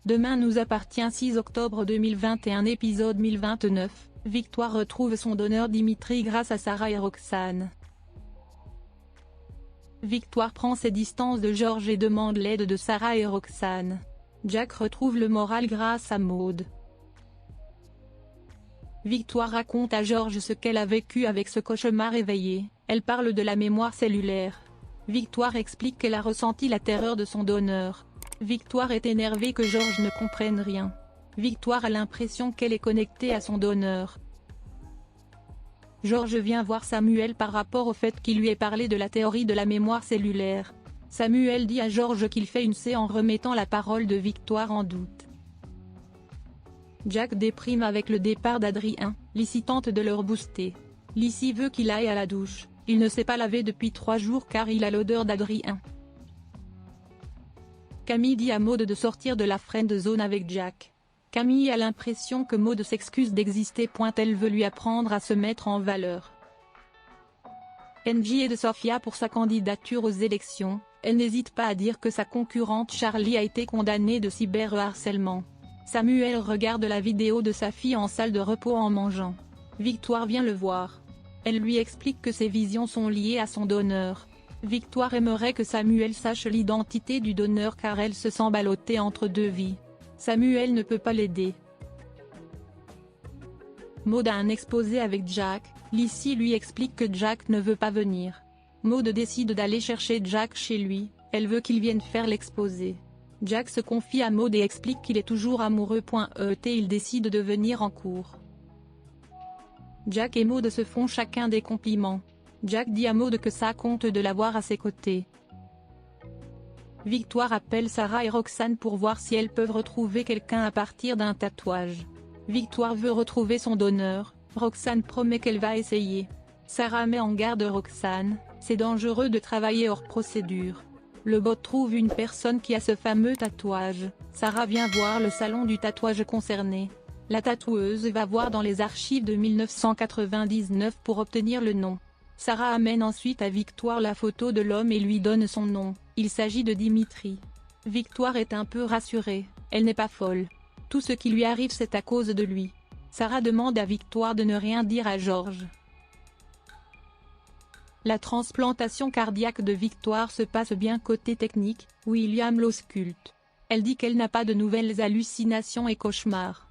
Demain nous appartient 6 octobre 2021 épisode 1029, Victoire retrouve son donneur Dimitri grâce à Sarah et Roxane. Victoire prend ses distances de Georges et demande l'aide de Sarah et Roxane. Jack retrouve le moral grâce à Maud. Victoire raconte à Georges ce qu'elle a vécu avec ce cauchemar éveillé, elle parle de la mémoire cellulaire. Victoire explique qu'elle a ressenti la terreur de son donneur. Victoire est énervée que Georges ne comprenne rien. Victoire a l'impression qu'elle est connectée à son donneur. Georges vient voir Samuel par rapport au fait qu'il lui ait parlé de la théorie de la mémoire cellulaire. Samuel dit à Georges qu'il fait une C en remettant la parole de Victoire en doute. Jack déprime avec le départ d'Adrien, Lizzie tente de le rebooster. Lizzie veut qu'il aille à la douche, il ne s'est pas lavé depuis 3 jours car il a l'odeur d'Adrien. Camille dit à Maud de sortir de la friend zone avec Jack. Camille a l'impression que Maud s'excuse d'exister. Elle veut lui apprendre à se mettre en valeur. Angie est de Sofia pour sa candidature aux élections, elle n'hésite pas à dire que sa concurrente Charlie a été condamnée de cyberharcèlement. Samuel regarde la vidéo de sa fille en salle de repos en mangeant. Victoire vient le voir. Elle lui explique que ses visions sont liées à son donneur. Victoire aimerait que Samuel sache l'identité du donneur car elle se sent ballottée entre deux vies. Samuel ne peut pas l'aider. Maud a un exposé avec Jack, Lizzie lui explique que Jack ne veut pas venir. Maud décide d'aller chercher Jack chez lui, elle veut qu'il vienne faire l'exposé. Jack se confie à Maud et explique qu'il est toujours amoureux. Ils décident de venir en cours. Jack et Maud se font chacun des compliments. Jack dit à Maud que ça compte de l'avoir à ses côtés. Victoire appelle Sarah et Roxane pour voir si elles peuvent retrouver quelqu'un à partir d'un tatouage. Victoire veut retrouver son donneur, Roxane promet qu'elle va essayer. Sarah met en garde Roxane, c'est dangereux de travailler hors procédure. Le bot trouve une personne qui a ce fameux tatouage, Sarah vient voir le salon du tatouage concerné. La tatoueuse va voir dans les archives de 1999 pour obtenir le nom. Sarah amène ensuite à Victoire la photo de l'homme et lui donne son nom, il s'agit de Dimitri. Victoire est un peu rassurée, elle n'est pas folle. Tout ce qui lui arrive c'est à cause de lui. Sarah demande à Victoire de ne rien dire à Georges. La transplantation cardiaque de Victoire se passe bien côté technique, William l'ausculte. Elle dit qu'elle n'a pas de nouvelles hallucinations et cauchemars.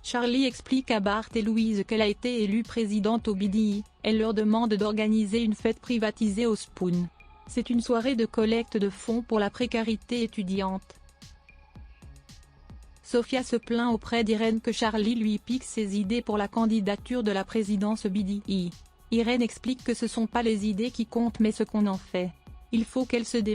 Charlie explique à Bart et Louise qu'elle a été élue présidente au BDI, elle leur demande d'organiser une fête privatisée au Spoon. C'est une soirée de collecte de fonds pour la précarité étudiante. Sofia se plaint auprès d'Irène que Charlie lui pique ses idées pour la candidature de la présidence BDI. Irène explique que ce sont pas les idées qui comptent mais ce qu'on en fait. Il faut qu'elle se